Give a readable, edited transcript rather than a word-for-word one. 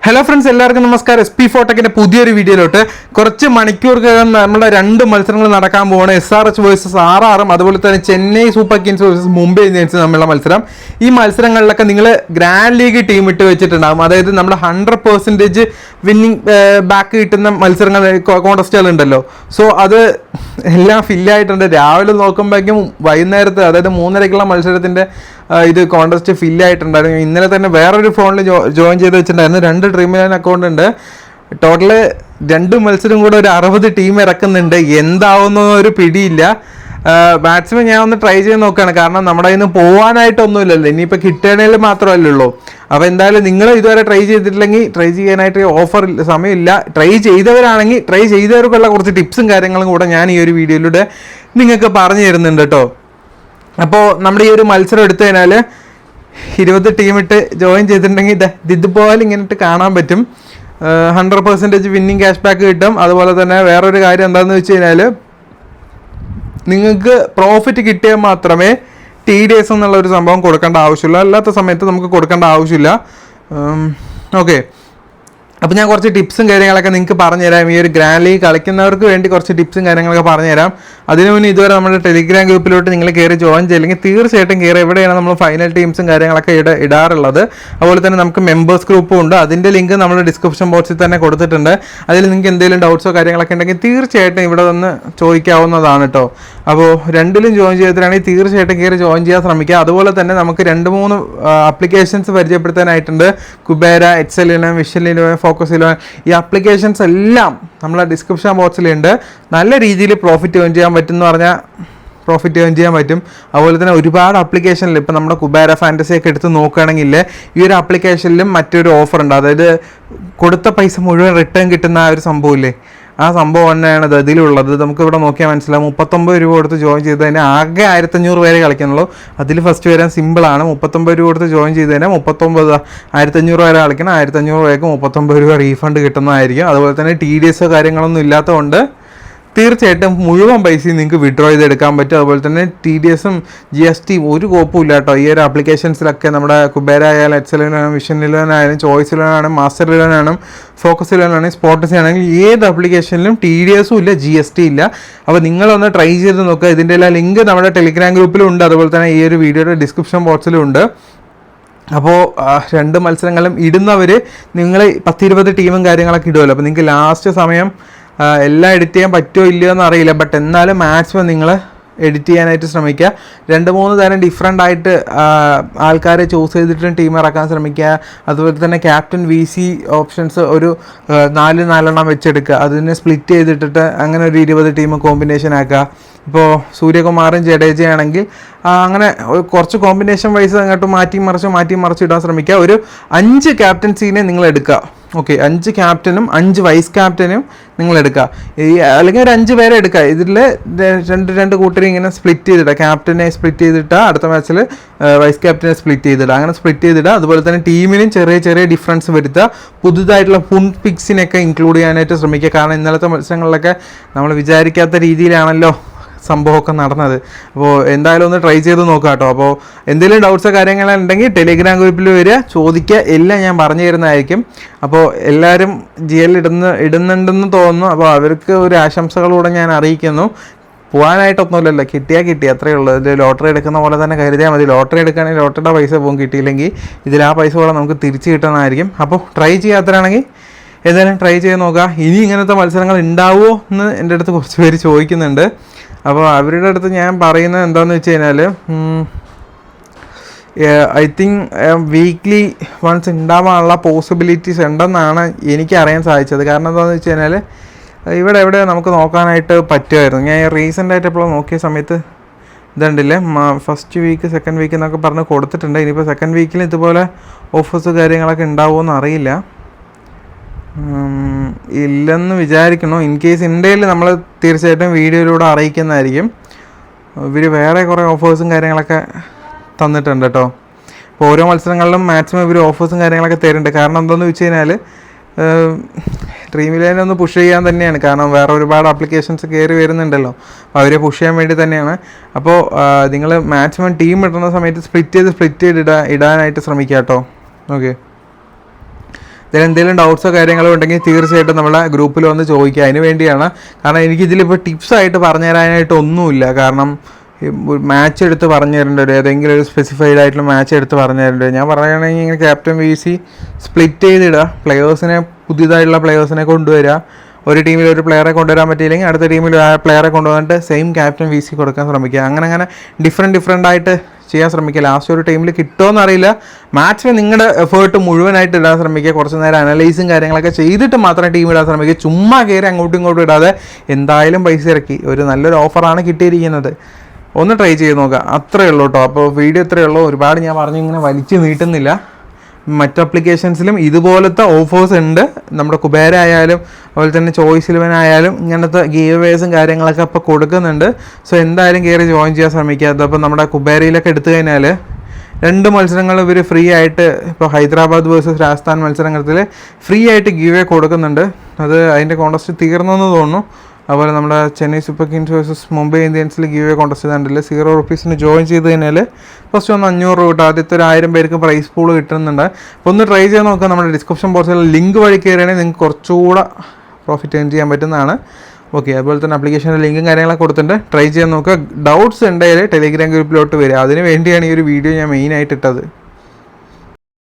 Hello friends, എല്ലാവർക്കും നമസ്കാരം. SP4ടെക്കിന്റെ പുതിയൊരു വീഡിയോയിലോട്ട് കുറച്ച് മണിക്കൂറുകൾക്കകം നമ്മുടെ രണ്ട് മത്സരങ്ങൾ നടക്കാൻ പോവാണ്. SRH വേഴ്സസ് RRും അതുപോലെ തന്നെ Chennai super kings versus Mumbai Indians തമ്മിലുള്ള മത്സരം. ഈ മത്സരങ്ങളിലൊക്കെ നിങ്ങൾ ഗ്രാൻഡ് ലീഗ് ടീം ഇട്ട് വെച്ചിട്ടുണ്ടാകും. അതായത് നമ്മുടെ 100% വിന്നിങ് ബാക്ക് കിട്ടുന്ന മത്സരങ്ങൾ കോൺടെസ്റ്റുകൾ ഉണ്ടല്ലോ. സോ അത് എല്ലാം ഫില്ലായിട്ടുണ്ട്. രാവിലെ നോക്കുമ്പോഴേക്കും വൈകുന്നേരത്ത്, അതായത് 3:30 മത്സരത്തിൻ്റെ ഇത് കോൺടെസ്റ്റ് ഫില്ലായിട്ടുണ്ടായിരുന്നു. ഇന്നലെ തന്നെ വേറൊരു ഫോണിൽ ജോയിൻ ചെയ്ത് വെച്ചിട്ടുണ്ടായിരുന്നു. 2 ഡ്രീം ഇലവൻ അക്കൗണ്ട് ഉണ്ട്. ടോട്ടല് 2 മത്സരം കൂടെ ഒരു 60 ടീം ഇറക്കുന്നുണ്ട്. എന്താവുന്ന ഒരു പിടിയില്ല. മാക്സിമം ഞാൻ ഒന്ന് ട്രൈ ചെയ്ത് നോക്കുകയാണ്. കാരണം നമ്മുടെ കയ്യിൽ നിന്ന് പോകാനായിട്ടൊന്നുമില്ലല്ലോ, ഇനിയിപ്പോൾ കിട്ടണേൽ മാത്രമല്ലേ ഉള്ളൂ. അപ്പോൾ എന്തായാലും നിങ്ങൾ ഇതുവരെ ട്രൈ ചെയ്തിട്ടില്ലെങ്കിൽ ട്രൈ ചെയ്യാനായിട്ട് ഓഫർ സമയമില്ല. ട്രൈ ചെയ്തവരാണെങ്കിൽ ട്രൈ ചെയ്തവർക്കുള്ള കുറച്ച് ടിപ്സും കാര്യങ്ങളും കൂടെ ഞാൻ ഈ ഒരു വീഡിയോയിലൂടെ നിങ്ങൾക്ക് പറഞ്ഞു തരുന്നുണ്ട് കേട്ടോ. അപ്പോൾ നമ്മുടെ ഈ ഒരു മത്സരം എടുത്തു കഴിഞ്ഞാൽ 20 ടീമിട്ട് ജോയിൻ ചെയ്തിട്ടുണ്ടെങ്കിൽ ഇതുപോലെ ഇങ്ങനെയിട്ട് കാണാൻ പറ്റും. 100% വിന്നിങ് ക്യാഷ് ബാക്ക് കിട്ടും. അതുപോലെ തന്നെ വേറൊരു കാര്യം എന്താണെന്ന് വെച്ച് കഴിഞ്ഞാൽ, നിങ്ങൾക്ക് പ്രോഫിറ്റ് കിട്ടിയാൽ മാത്രമേ TDS എന്നുള്ളൊരു സംഭവം കൊടുക്കേണ്ട ആവശ്യമില്ല. അല്ലാത്ത സമയത്ത് നമുക്ക് കൊടുക്കേണ്ട ആവശ്യമില്ല. ഓക്കെ, അപ്പോൾ ഞാൻ കുറച്ച് ടിപ്സും കാര്യങ്ങളൊക്കെ നിങ്ങൾക്ക് പറഞ്ഞുതരാം. ഈ ഒരു ഗ്രാൻഡ് ലീഗ് കളിക്കുന്നവർക്ക് വേണ്ടി കുറച്ച് ടിപ്സും കാര്യങ്ങളൊക്കെ പറഞ്ഞുതരാം. അതിനു മുന്നേ ഇതുവരെ നമ്മുടെ ടെലിഗ്രാം ഗ്രൂപ്പിലോട്ട് നിങ്ങൾ കയറി ജോയിൻ ചെയ്യില്ലെങ്കിൽ തീർച്ചയായിട്ടും കയറി. എവിടെയാണ് നമ്മൾ ഫൈനൽ ടീംസും കാര്യങ്ങളൊക്കെ ഇടാറുള്ളത്. അതുപോലെ തന്നെ നമുക്ക് മെമ്പേഴ്സ് ഗ്രൂപ്പും ഉണ്ട്. അതിൻ്റെ ലിങ്ക് നമ്മൾ ഡിസ്ക്രിപ്ഷൻ ബോക്സിൽ തന്നെ കൊടുത്തിട്ടുണ്ട്. അതിൽ നിങ്ങൾക്ക് എന്തെങ്കിലും ഡൗട്ട്സോ കാര്യങ്ങളൊക്കെ ഉണ്ടെങ്കിൽ തീർച്ചയായിട്ടും ഇവിടെ വന്ന് ചോദിക്കാവുന്നതാണ് കേട്ടോ. അപ്പോൾ രണ്ടിലും ജോയിൻ ചെയ്തിട്ടാണെങ്കിൽ തീർച്ചയായിട്ടും കയറി ജോയിൻ ചെയ്യാൻ ശ്രമിക്കുക. അതുപോലെ തന്നെ നമുക്ക് 2-3 ആപ്ലിക്കേഷൻസ് പരിചയപ്പെടുത്താനായിട്ടുണ്ട്. കുബേര, XL11, വിഷൻ11, ഫോക്കസ്11. ഈ ആപ്ലിക്കേഷൻസ് എല്ലാം നമ്മളെ ഡിസ്ക്രിപ്ഷൻ ബോക്സിലുണ്ട്. നല്ല രീതിയിൽ പ്രോഫിറ്റ് ഏൺ ചെയ്യാൻ പറ്റും എന്ന് പറഞ്ഞാൽ പ്രോഫിറ്റ് ഏൺ ചെയ്യാൻ പറ്റും. അതുപോലെ തന്നെ ഒരുപാട് ആപ്ലിക്കേഷനിൽ ഇപ്പോൾ നമ്മുടെ കുബേര ഫാൻറ്റസി ഒക്കെ എടുത്ത് നോക്കുകയാണെങ്കിൽ ഈ ഒരു ആപ്ലിക്കേഷനിലും മറ്റൊരു ഓഫർ ഉണ്ട്. അതായത് കൊടുത്ത പൈസ മുഴുവൻ റിട്ടേൺ കിട്ടുന്ന ആ ഒരു സംഭവമില്ലേ, ആ സംഭവം തന്നെയാണ് ഇതിലുള്ളത്. നമുക്കിവിടെ നോക്കിയാൽ മനസ്സിലാവും. 39 രൂപ കൊടുത്ത് ജോയിൻ ചെയ്തതിന് ആകെ 1500 പേരെ കളിക്കുന്നുള്ളൂ. അതിൽ ഫസ്റ്റ് വരാൻ സിമ്പിളാണ്. 39 രൂപ കൊടുത്ത് ജോയിൻ ചെയ്തതിന് 1500 വരെ കളിക്കണം. 1500 രൂപയ്ക്ക് 39 രൂപ റീഫണ്ട് കിട്ടുന്നതായിരിക്കും. അതുപോലെ തന്നെ TDS കാര്യങ്ങളൊന്നും ഇല്ലാത്തതുകൊണ്ട് തീർച്ചയായിട്ടും മുഴുവൻ പൈസയും നിങ്ങൾക്ക് വിഡ്രോ ചെയ്തെടുക്കാൻ പറ്റും. അതുപോലെ തന്നെ TDSും GST ഒരു കോപ്പുമില്ല കേട്ടോ. ഈ ഒരു ആപ്ലിക്കേഷൻസിലൊക്കെ നമ്മുടെ കുബേര ആയാലും, XL11, വിഷൻ11 ആയാലും, ചോയ്സ്11 മാസ്റ്റർ11 ഫോക്കസ്11 സ്പോട്ടസ് ആണെങ്കിൽ ഏത് ആപ്ലിക്കേഷനിലും TDSും ഇല്ല, GST ഇല്ല. അപ്പോൾ നിങ്ങളൊന്ന് ട്രൈ ചെയ്ത് നോക്കുക. ഇതിൻ്റെ എല്ലാം ലിങ്ക് നമ്മുടെ ടെലിഗ്രാം ഗ്രൂപ്പിലും ഉണ്ട്. അതുപോലെ തന്നെ ഈ ഒരു വീഡിയോയുടെ ഡിസ്ക്രിപ്ഷൻ ബോക്സിലും ഉണ്ട്. അപ്പോൾ 2 മത്സരങ്ങളും ഇടുന്നവർ നിങ്ങൾ 10-20 ടീമും കാര്യങ്ങളൊക്കെ ഇടുമല്ലോ. അപ്പോൾ നിങ്ങൾക്ക് ലാസ്റ്റ് സമയം എല്ലാം എഡിറ്റ് ചെയ്യാൻ പറ്റുമോ ഇല്ലയോ എന്ന് അറിയില്ല. ബട്ട് എന്നാലും മാക്സിമം നിങ്ങൾ എഡിറ്റ് ചെയ്യാനായിട്ട് ശ്രമിക്കുക. 2-3 തരം ഡിഫറെൻ്റ് ആയിട്ട് ആൾക്കാരെ ചൂസ് ചെയ്തിട്ടും ടീം ഇറക്കാൻ ശ്രമിക്കുക. അതുപോലെ തന്നെ ക്യാപ്റ്റൻ VC ഓപ്ഷൻസ് ഒരു 4 വെച്ചെടുക്കുക. അതിനെ സ്പ്ലിറ്റ് ചെയ്തിട്ടിട്ട് അങ്ങനെ ഒരു 20 ടീം കോമ്പിനേഷൻ ആക്കുക. ഇപ്പോൾ സൂര്യകുമാറും ജഡേജയാണെങ്കിൽ അങ്ങനെ കുറച്ച് കോമ്പിനേഷൻ വൈസ് അങ്ങോട്ട് മാറ്റി മറിച്ച് ഇടാൻ ശ്രമിക്കുക. ഒരു 5 ക്യാപ്റ്റൻസീനെ നിങ്ങൾ എടുക്കുക. ഓക്കെ, 5 ക്യാപ്റ്റനും 5 വൈസ് ക്യാപ്റ്റനും നിങ്ങൾ എടുക്കുക. അല്ലെങ്കിൽ ഒരു 5 പേരെ എടുക്കുക. ഇതിൽ 2 കൂട്ടരും ഇങ്ങനെ സ്പ്ലിറ്റ് ചെയ്തിടുക. ക്യാപ്റ്റനെ സ്പ്ലിറ്റ് ചെയ്തിട്ട് അടുത്ത മാച്ചിൽ വൈസ് ക്യാപ്റ്റനെ സ്പ്ലിറ്റ് ചെയ്തിടുക. അങ്ങനെ സ്പ്ലിറ്റ് ചെയ്തിടുക. അതുപോലെ തന്നെ ടീമിനും ചെറിയ ഡിഫറൻസ് വരുത്തുക. പുതുതായിട്ടുള്ള ഫുൺ പിക്സിനൊക്കെ ഇൻക്ലൂഡ് ചെയ്യാനായിട്ട് ശ്രമിക്കുക. കാരണം ഇന്നലത്തെ മത്സരങ്ങളിലൊക്കെ നമ്മൾ വിചാരിക്കാത്ത രീതിയിലാണല്ലോ സംഭവമൊക്കെ നടന്നത്. അപ്പോൾ എന്തായാലും ഒന്ന് ട്രൈ ചെയ്ത് നോക്കുക കേട്ടോ. അപ്പോൾ എന്തെങ്കിലും ഡൗട്ട്സോ കാര്യങ്ങളുണ്ടെങ്കിൽ ടെലിഗ്രാം ഗ്രൂപ്പിൽ വരിക, ചോദിക്കുക. എല്ലാം ഞാൻ പറഞ്ഞു തരുന്നതായിരിക്കും. അപ്പോൾ എല്ലാവരും GL ഇടുന്നുണ്ടെന്ന് തോന്നുന്നു. അപ്പോൾ അവർക്ക് ഒരു ആശംസകളൂടെ ഞാൻ അറിയിക്കുന്നു. പോകാനായിട്ടൊന്നുമില്ലല്ലോ, കിട്ടിയാൽ കിട്ടി, അത്രയേ ഉള്ളൂ. ഇത് ലോട്ടറി എടുക്കുന്ന പോലെ തന്നെ കരുതിയാൽ മതി. ലോട്ടറി എടുക്കുകയാണെങ്കിൽ ലോട്ടറിയുടെ പൈസ പോകും. കിട്ടിയില്ലെങ്കിൽ ഇതിൽ ആ പൈസ കൂടെ നമുക്ക് തിരിച്ച് കിട്ടുന്നതായിരിക്കും. അപ്പോൾ ട്രൈ ചെയ്യാത്തവരാണെങ്കിൽ ഏതായാലും ട്രൈ ചെയ്ത് നോക്കുക. ഇനി ഇങ്ങനത്തെ മത്സരങ്ങൾ ഉണ്ടാവുമോ എന്ന് എൻ്റെ അടുത്ത് കുറച്ച് പേര് ചോദിക്കുന്നുണ്ട്. അപ്പോൾ അവരുടെ അടുത്ത് ഞാൻ പറയുന്നത് എന്താണെന്ന് വെച്ച് കഴിഞ്ഞാൽ, ഐ തിങ്ക് വീക്ക്ലി വൺസ് ഉണ്ടാവാനുള്ള പോസിബിലിറ്റീസ് ഉണ്ടെന്നാണ് എനിക്ക് അറിയാൻ സാധിച്ചത്. കാരണം എന്താണെന്ന് വെച്ച് കഴിഞ്ഞാൽ ഇവിടെ നമുക്ക് നോക്കാനായിട്ട് പറ്റുമായിരുന്നു. ഞാൻ റീസെൻ്റായിട്ട് എപ്പോഴും നോക്കിയ സമയത്ത് ഇതുണ്ടല്ലേ, ഫസ്റ്റ് വീക്ക് സെക്കൻഡ് വീക്ക് എന്നൊക്കെ പറഞ്ഞ് കൊടുത്തിട്ടുണ്ട്. ഇനിയിപ്പോൾ സെക്കൻഡ് വീക്കിൽ ഇതുപോലെ ഓഫേഴ്സ് കാര്യങ്ങളൊക്കെ ഉണ്ടാവുമോ അറിയില്ല. ഇല്ലെന്ന് വിചാരിക്കണോ. ഇൻ കേസ് ഉണ്ടെങ്കിൽ നമ്മൾ തീർച്ചയായിട്ടും വീഡിയോയിലൂടെ അറിയിക്കുന്നതായിരിക്കും. ഇവർ വേറെ കുറേ ഓഫേഴ്സും കാര്യങ്ങളൊക്കെ തന്നിട്ടുണ്ട് കേട്ടോ. അപ്പോൾ ഓരോ മത്സരങ്ങളിലും മാക്സിമം ഇവർ ഓഫേഴ്സും കാര്യങ്ങളൊക്കെ തരുന്നുണ്ട്. കാരണം എന്താണെന്ന് വെച്ച് കഴിഞ്ഞാൽ ഡ്രീം ഇലവനെ ഒന്ന് പുഷ് ചെയ്യാൻ തന്നെയാണ്. കാരണം വേറെ ഒരുപാട് ആപ്ലിക്കേഷൻസ് കയറി വരുന്നുണ്ടല്ലോ. അപ്പോൾ അവരെ പുഷ് ചെയ്യാൻ വേണ്ടി തന്നെയാണ്. അപ്പോൾ നിങ്ങൾ മാക്സിമം ടീം ഇടുന്ന സമയത്ത് സ്പ്ലിറ്റ് ചെയ്ത് ഇടാനായിട്ട് ശ്രമിക്കുക കേട്ടോ. ഓക്കെ, എന്തെങ്കിലും ഡൗട്ട്സോ കാര്യങ്ങളോ ഉണ്ടെങ്കിൽ തീർച്ചയായിട്ടും നമ്മളെ ഗ്രൂപ്പിൽ വന്ന് ചോദിക്കുക. അതിന് വേണ്ടിയാണ്. കാരണം എനിക്കിതിലിപ്പോൾ ടിപ്സായിട്ട് പറഞ്ഞു തരാനായിട്ട് ഒന്നുമില്ല. കാരണം മാച്ച് എടുത്ത് പറഞ്ഞു തരേണ്ട ഒരു ഏതെങ്കിലും ഒരു സ്പെസിഫൈഡ് ആയിട്ടുള്ള മാച്ച് എടുത്ത് പറഞ്ഞു തരേണ്ടത്. ഞാൻ പറയുകയാണെങ്കിൽ ഇങ്ങനെ ക്യാപ്റ്റൻ VC സ്പ്ലിറ്റ് ചെയ്തിടുക, പ്ലെയേഴ്സിനെ പുതിയതായിട്ടുള്ള പ്ലെയേഴ്സിനെ കൊണ്ടുവരിക. ഒരു ടീമിൽ ഒരു പ്ലെയറെ കൊണ്ടുവരാൻ പറ്റിയില്ലെങ്കിൽ അടുത്ത ടീമിൽ ആ പ്ലെയറെ കൊണ്ടുവന്നിട്ട് സെയിം ക്യാപ്റ്റൻ VC കൊടുക്കാൻ ശ്രമിക്കുക. അങ്ങനെ ഡിഫറെൻ്റ് ആയിട്ട് ചെയ്യാൻ ശ്രമിക്കുക. ലാസ്റ്റ് ഒരു ടീമിൽ കിട്ടുമോ എന്നറിയില്ല. മാച്ചിൽ നിങ്ങളുടെ എഫേർട്ട് മുഴുവനായിട്ട് ഇടാൻ ശ്രമിക്കുക. കുറച്ച് നേരം അനലൈസും കാര്യങ്ങളൊക്കെ ചെയ്തിട്ട് മാത്രം ടീം ഇടാൻ ശ്രമിക്കുക. ചുമ്മാ കയറി അങ്ങോട്ടും ഇങ്ങോട്ടും ഇടാതെ എന്തായാലും പൈസ ഇറക്കി ഒരു നല്ലൊരു ഓഫറാണ് കിട്ടിയിരിക്കുന്നത്. ഒന്ന് ട്രൈ ചെയ്ത് നോക്കുക. അത്രയേ ഉള്ളൂ കേട്ടോ. അപ്പോൾ വീഡിയോ ഇത്രയേ ഉള്ളൂ. ഒരുപാട് ഞാൻ പറഞ്ഞു ഇങ്ങനെ വലിച്ചു നീട്ടുന്നില്ല. മറ്റ് അപ്ലിക്കേഷൻസിലും ഇതുപോലത്തെ ഓഫേഴ്സ് ഉണ്ട്. നമ്മുടെ കുബേര ആയാലും അതുപോലെ തന്നെ ചോയ്സ് 11 ആയാലും ഇങ്ങനത്തെ ഗീവ് അവേസും കാര്യങ്ങളൊക്കെ ഇപ്പോൾ കൊടുക്കുന്നുണ്ട്. സോ എന്തായാലും കയറി ജോയിൻ ചെയ്യാൻ ശ്രമിക്കുക. അതപ്പോൾ നമ്മുടെ കുബേരയിലൊക്കെ എടുത്തു കഴിഞ്ഞാൽ 2 മത്സരങ്ങൾ ഇവർ ഫ്രീ ആയിട്ട്, ഇപ്പോൾ ഹൈദരാബാദ് വേഴ്സസ് രാജസ്ഥാൻ മത്സരത്തിൽ ഫ്രീ ആയിട്ട് ഗീവ് അവേ കൊടുക്കുന്നുണ്ട്. അത് അതിൻ്റെ കോൺടെസ്റ്റ് തീർന്നെന്ന് തോന്നുന്നു. അതുപോലെ നമ്മുടെ Chennai super kings versus Mumbai ഇന്ത്യൻസിൽ ഗീവ് അവേ കോൺടെസ്റ്റ് ചെയ്തിട്ടുണ്ടല്ലോ. 0 rupees ജോയിൻ ചെയ്ത് കഴിഞ്ഞാൽ ഫസ്റ്റ് ഒന്ന് 500 രൂപ കിട്ടും. ആദ്യത്തെ ഒരു 1000 പേർക്ക് പ്രൈസ് പൂൾ കിട്ടുന്നുണ്ട്. അപ്പോൾ ഒന്ന് ട്രൈ ചെയ്ത് നോക്കുക. നമ്മുടെ ഡിസ്ക്രിപ്ഷൻ ബോക്സിൽ ലിങ്ക് വഴി കയറിയാണെങ്കിൽ നിങ്ങൾക്ക് കുറച്ചുകൂടെ പ്രോഫിറ്റ് ഏൺ ചെയ്യാൻ പറ്റുന്നതാണ്. ഓക്കെ, അതുപോലെ തന്നെ ആപ്ലിക്കേഷൻ്റെ ലിങ്കും കാര്യങ്ങളൊക്കെ കൊടുത്തിട്ടുണ്ട്. ട്രൈ ചെയ്യാൻ നോക്കുക. ഡൗട്ട്സ് ഉണ്ടെങ്കിൽ ടെലിഗ്രാം ഗ്രൂപ്പിലോട്ട് വരിക. അതിന് വേണ്ടിയാണ് ഈ ഒരു വീഡിയോ ഞാൻ മെയിനായിട്ട് ഇട്ടത്.